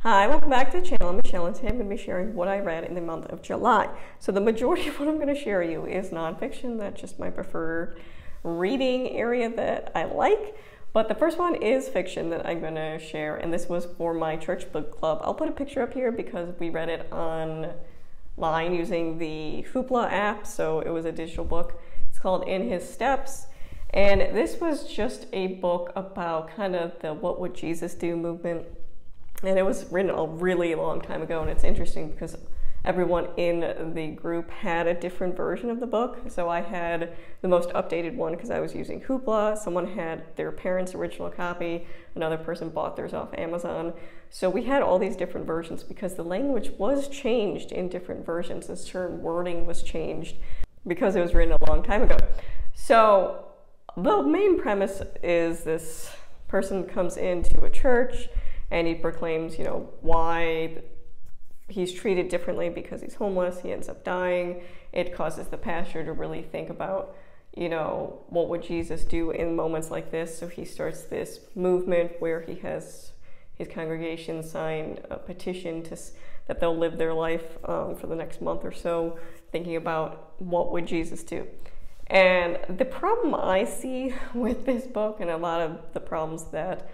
Hi, welcome back to the channel. I'm Michelle, and today I'm going to be sharing what I read in the month of July. So the majority of what I'm going to share you is nonfiction. That's just my preferred reading area that I like. But the first one is fiction that I'm going to share, and this was for my church book club. I'll put a picture up here because we read it online using the Hoopla app, so it was a digital book. It's called In His Steps. And this was just a book about kind of the What Would Jesus Do movement. And it was written a really long time ago, and it's interesting because everyone in the group had a different version of the book. So I had the most updated one because I was using Hoopla. Someone had their parents' original copy. Another person bought theirs off Amazon. So we had all these different versions because the language was changed in different versions. And certain wording was changed because it was written a long time ago. So the main premise is this person comes into a church and he proclaims, why he's treated differently because he's homeless. He ends up dying. It causes the pastor to really think about, what would Jesus do in moments like this? So he starts this movement where he has his congregation sign a petition that they'll live their life for the next month or so, thinking about what would Jesus do. And the problem I see with this book, and a lot of the problems that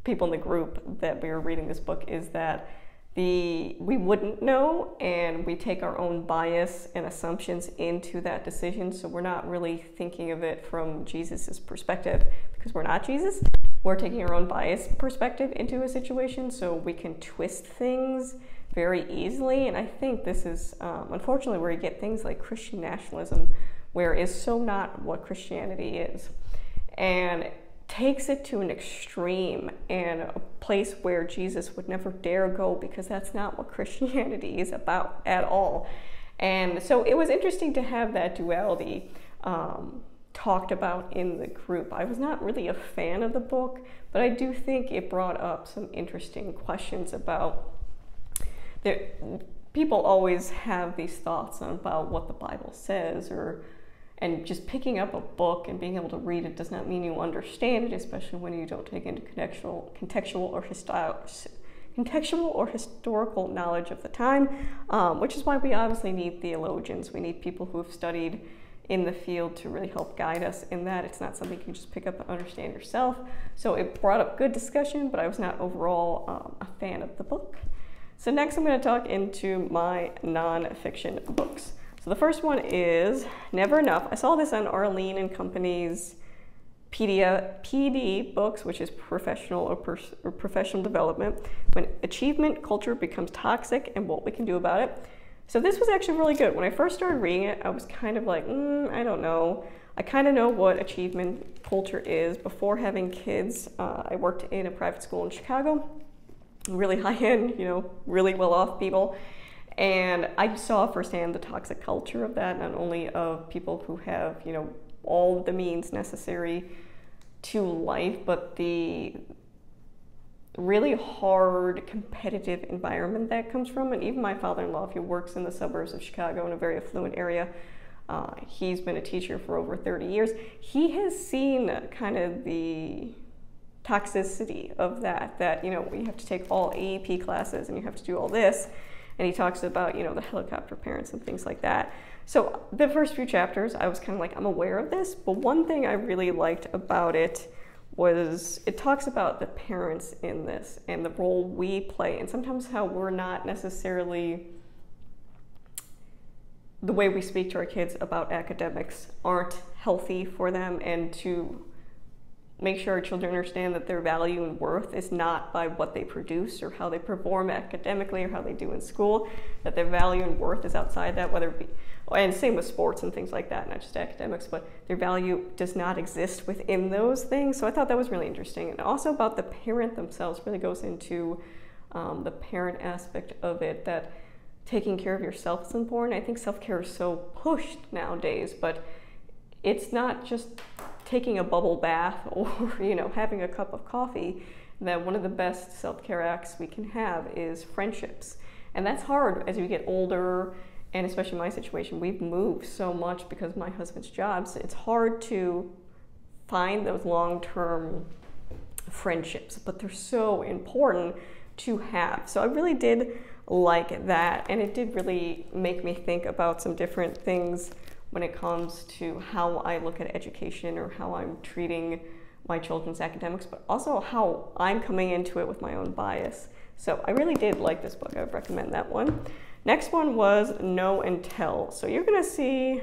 people in the group that we were reading this book, is that we wouldn't know, and we take our own bias and assumptions into that decision. So we're not really thinking of it from Jesus's perspective because we're not Jesus. We're taking our own bias perspective into a situation, so we can twist things very easily. And I think this is unfortunately where you get things like Christian nationalism, where it's so not what Christianity is, and takes it to an extreme and a place where Jesus would never dare go, because that's not what Christianity is about at all. And so it was interesting to have that duality talked about in the group. I was not really a fan of the book, but I do think it brought up some interesting questions about people always have these thoughts about what the Bible says, and just picking up a book and being able to read it does not mean you understand it, especially when you don't take into contextual or historical knowledge of the time, which is why we obviously need theologians. We need people who have studied in the field to really help guide us in that. It's not something you can just pick up and understand yourself. So it brought up good discussion, but I was not overall a fan of the book. So next I'm going to talk into my nonfiction books. So the first one is Never Enough. I saw this on Arlene and Company's PD books, which is professional or professional development, when achievement culture becomes toxic and what we can do about it. So this was actually really good. When I first started reading it, I was kind of like, I don't know. I kind of know what achievement culture is. Before having kids, I worked in a private school in Chicago, really high-end, really well-off people. And I saw firsthand the toxic culture of that, not only of people who have, all the means necessary to life, but the really hard competitive environment that comes from it. Even my father-in-law, who works in the suburbs of Chicago in a very affluent area, he's been a teacher for over 30 years. He has seen kind of the toxicity of that, you have to take all AEP classes and you have to do all this. And he talks about, the helicopter parents and things like that. So the first few chapters, I was kind of like, I'm aware of this. But one thing I really liked about it was it talks about the parents in this and the role we play, and sometimes how we're not necessarily, the way we speak to our kids about academics aren't healthy for them, and to make sure our children understand that their value and worth is not by what they produce or how they perform academically or how they do in school, that their value and worth is outside that, whether it be, and same with sports and things like that, not just academics, but their value does not exist within those things. So I thought that was really interesting. And also about the parent themselves, really goes into the parent aspect of it, that taking care of yourself is important. I think self-care is so pushed nowadays, but it's not just taking a bubble bath or having a cup of coffee. That one of the best self-care acts we can have is friendships, and that's hard as we get older. And especially in my situation, we've moved so much because of my husband's job, so it's hard to find those long-term friendships, but they're so important to have. So I really did like that, and it did really make me think about some different things when it comes to how I look at education or how I'm treating my children's academics, but also how I'm coming into it with my own bias. So I really did like this book. I would recommend that one. Next one was Know and Tell. So you're going to see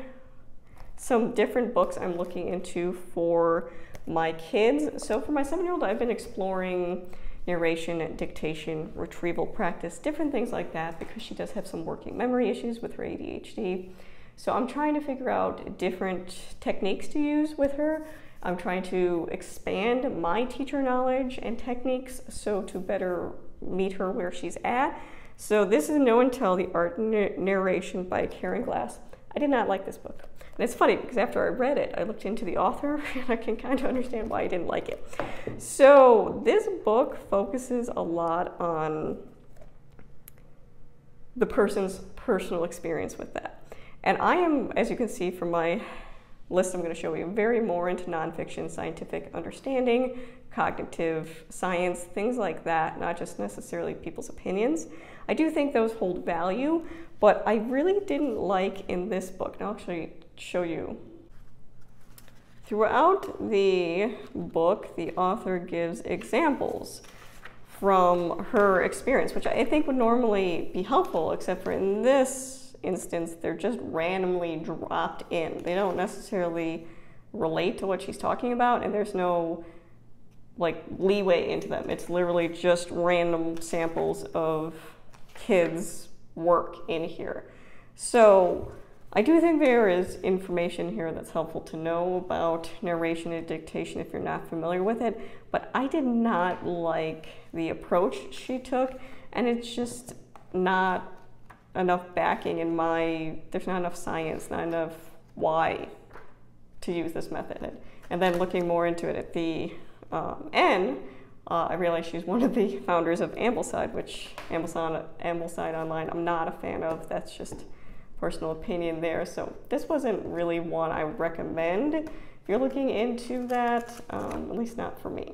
some different books I'm looking into for my kids. So for my 7-year-old, I've been exploring narration, dictation, retrieval practice, different things like that, because she does have some working memory issues with her ADHD. So I'm trying to figure out different techniques to use with her. I'm trying to expand my teacher knowledge and techniques so to better meet her where she's at. So this is Know and Tell, The Art Narration by Karen Glass. I did not like this book. And it's funny because after I read it, I looked into the author and I can kind of understand why I didn't like it. So this book focuses a lot on the person's personal experience with that. And I am, as you can see from my list I'm going to show you, very more into nonfiction, scientific understanding, cognitive science, things like that, not just necessarily people's opinions. I do think those hold value, but I really didn't like in this book, and I'll actually show you. Throughout the book, the author gives examples from her experience, which I think would normally be helpful, except for in this instance, they're just randomly dropped in. They don't necessarily relate to what she's talking about, and there's no like leeway into them. It's literally just random samples of kids' work in here. So I do think there is information here that's helpful to know about narration and dictation if you're not familiar with it, but I did not like the approach she took, and it's just not enough backing in there's not enough science, not enough why to use this method. And then looking more into it at the end, I realized she's one of the founders of Ambleside, which Ambleside Online I'm not a fan of. That's just personal opinion there. So this wasn't really one I would recommend if you're looking into that, at least not for me.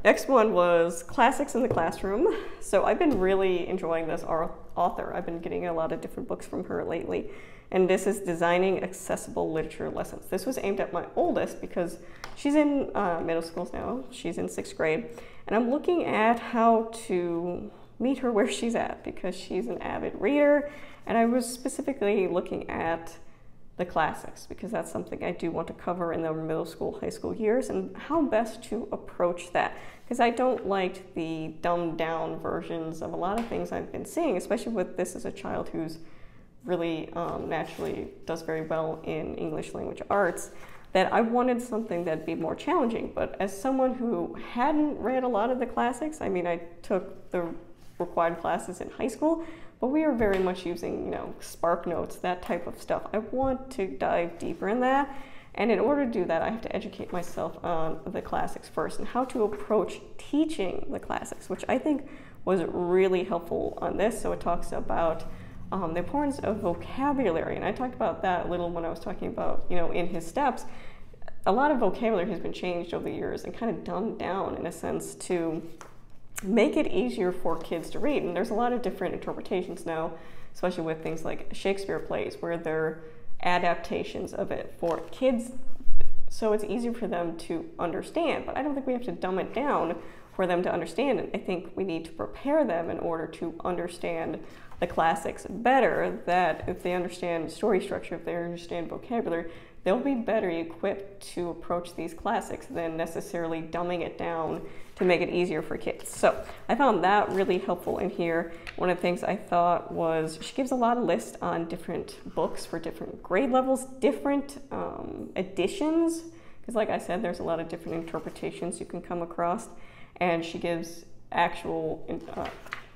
Next one was Classics in the Classroom. So I've been really enjoying this author. I've been getting a lot of different books from her lately. And this is Designing Accessible Literature Lessons. This was aimed at my oldest because she's in middle schools now. She's in 6th grade. And I'm looking at how to meet her where she's at because she's an avid reader. And I was specifically looking at the classics because that's something I do want to cover in the middle school, high school years, and how best to approach that. Because I don't like the dumbed down versions of a lot of things I've been seeing, especially with this as a child who's really naturally does very well in English language arts, that I wanted something that'd be more challenging. But as someone who hadn't read a lot of the classics, I mean, I took the required classes in high school, but we are very much using, Spark Notes, that type of stuff. I want to dive deeper in that, and in order to do that, I have to educate myself on the classics first and how to approach teaching the classics, which I think was really helpful on this. So it talks about the importance of vocabulary, and I talked about that a little when I was talking about, in his steps. A lot of vocabulary has been changed over the years and kind of dumbed down in a sense to make it easier for kids to read. And there's a lot of different interpretations now, especially with things like Shakespeare plays, where they're adaptations of it for kids, so it's easier for them to understand. But I don't think we have to dumb it down for them to understand it. I think we need to prepare them in order to understand the classics better, that if they understand story structure, if they understand vocabulary, they'll be better equipped to approach these classics than necessarily dumbing it down to make it easier for kids. So I found that really helpful in here. One of the things I thought was she gives a lot of lists on different books for different grade levels, different editions, because like I said, there's a lot of different interpretations you can come across, and she gives actual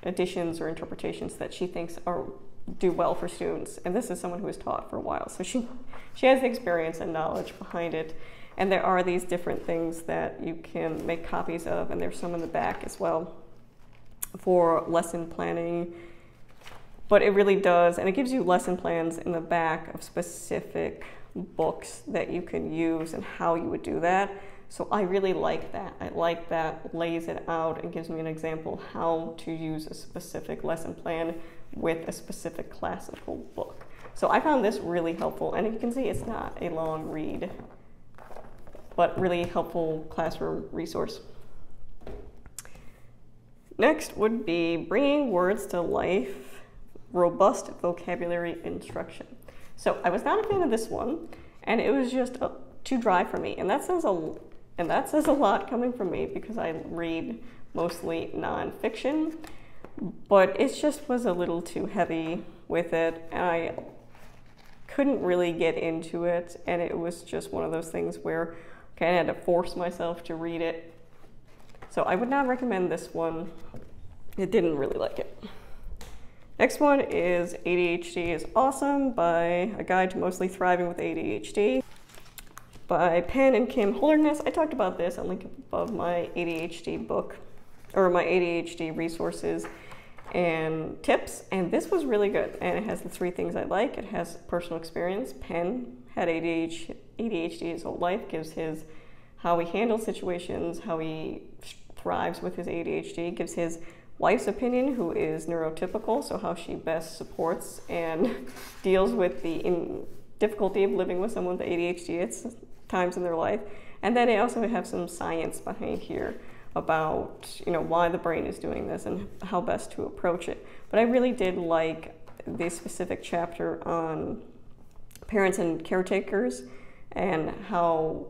editions or interpretations that she thinks do well for students. And this is someone who has taught for a while, so she has the experience and knowledge behind it. And there are these different things that you can make copies of, and there's some in the back as well for lesson planning. But it really does, and it gives you lesson plans in the back of specific books that you can use and how you would do that. So I really like that. I like that lays it out and gives me an example how to use a specific lesson plan with a specific classical book. So I found this really helpful, and you can see it's not a long read, but really helpful classroom resource. Next would be Bringing Words to Life, Robust Vocabulary Instruction. So I was not a fan of this one, and it was just too dry for me, and that says a lot coming from me because I read mostly nonfiction, but it just was a little too heavy with it, and I couldn't really get into it, and it was just one of those things where I had to force myself to read it. So I would not recommend this one. I didn't really like it. Next one is ADHD is Awesome by A Guide to Mostly Thriving with ADHD by Penn and Kim Holderness. I talked about this. I'll link above my ADHD book, or my ADHD resources and tips, and this was really good, and it has the 3 things I like. It has personal experience. Penn had ADHD his whole life, gives his how he handles situations, how he thrives with his ADHD, gives his wife's opinion, who is neurotypical, so how she best supports and deals with the difficulty of living with someone with ADHD at times in their life. And then I also have some science behind here about why the brain is doing this and how best to approach it. But I really did like the specific chapter on parents and caretakers and how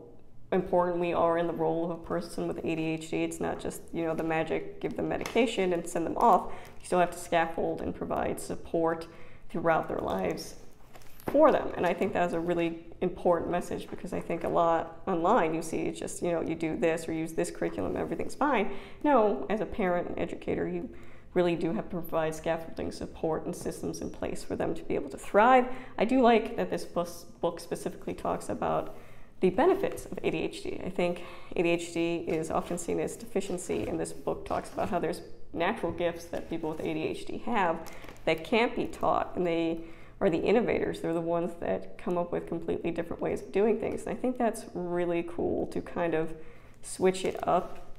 important we are in the role of a person with ADHD. It's not just the magic, give them medication and send them off. You still have to scaffold and provide support throughout their lives for them. And I think that's a really important message, because I think a lot online you see it's just you do this or use this curriculum, everything's fine. No, as a parent and educator, you really do have to provide scaffolding support and systems in place for them to be able to thrive. I do like that this book specifically talks about the benefits of ADHD. I think ADHD is often seen as deficiency, and this book talks about how there's natural gifts that people with ADHD have that can't be taught, and they are the innovators. They're the ones that come up with completely different ways of doing things. And I think that's really cool to kind of switch it up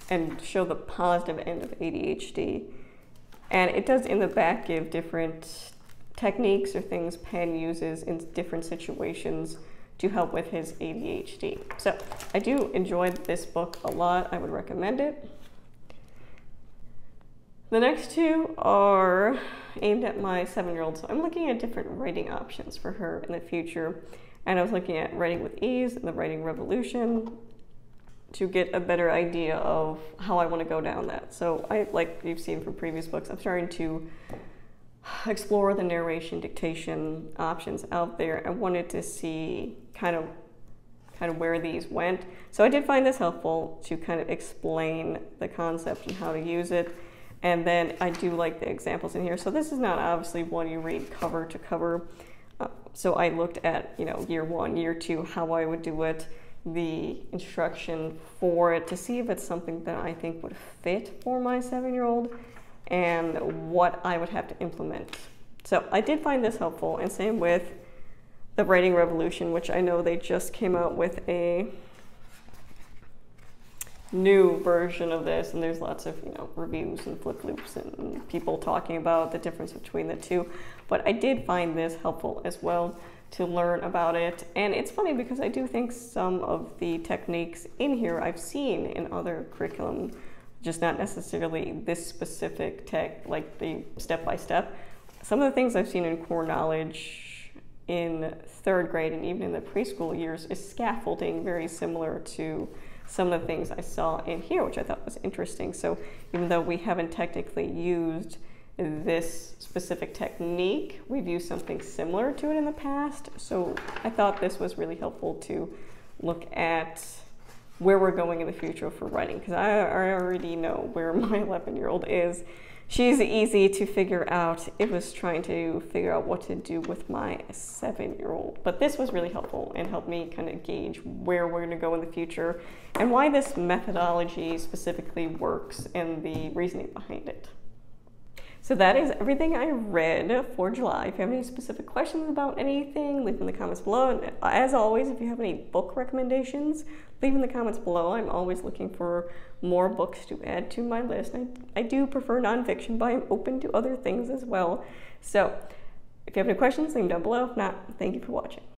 and show the positive end of ADHD. And it does in the back give different techniques or things Penn uses in different situations to help with his ADHD. So I do enjoy this book a lot. I would recommend it. The next 2 are aimed at my 7-year-old, so I'm looking at different writing options for her in the future. And I was looking at Writing with Ease and the Writing Revolution to get a better idea of how I want to go down that. So like you've seen from previous books, I'm starting to explore the narration dictation options out there. I wanted to see kind of where these went. So I did find this helpful to kind of explain the concept and how to use it. And then I do like the examples in here. So this is not obviously one you read cover to cover. So I looked at year 1, year 2, how I would do it, the instruction for it, to see if it's something that I think would fit for my 7-year-old and what I would have to implement. So I did find this helpful, and same with the Writing Revolution, which I know they just came out with a new version of this, and there's lots of reviews and flip loops and people talking about the difference between the 2. But I did find this helpful as well to learn about it. And it's funny because I do think some of the techniques in here I've seen in other curriculum, just not necessarily this specific tech, like the step-by-step. Some of the things I've seen in core knowledge in 3rd grade and even in the preschool years is scaffolding, very similar to some of the things I saw in here, which I thought was interesting. So even though we haven't technically used this specific technique, we've used something similar to it in the past. So I thought this was really helpful to look at where we're going in the future for writing, because I already know where my 11-year-old is. She's easy to figure out. It was trying to figure out what to do with my 7-year-old. But this was really helpful and helped me kind of gauge where we're going to go in the future and why this methodology specifically works and the reasoning behind it. So that is everything I read for July. If you have any specific questions about anything, leave them in the comments below. And as always, if you have any book recommendations, leave in the comments below. I'm always looking for more books to add to my list. I do prefer nonfiction, but I'm open to other things as well. So if you have any questions, leave them down below. If not, thank you for watching.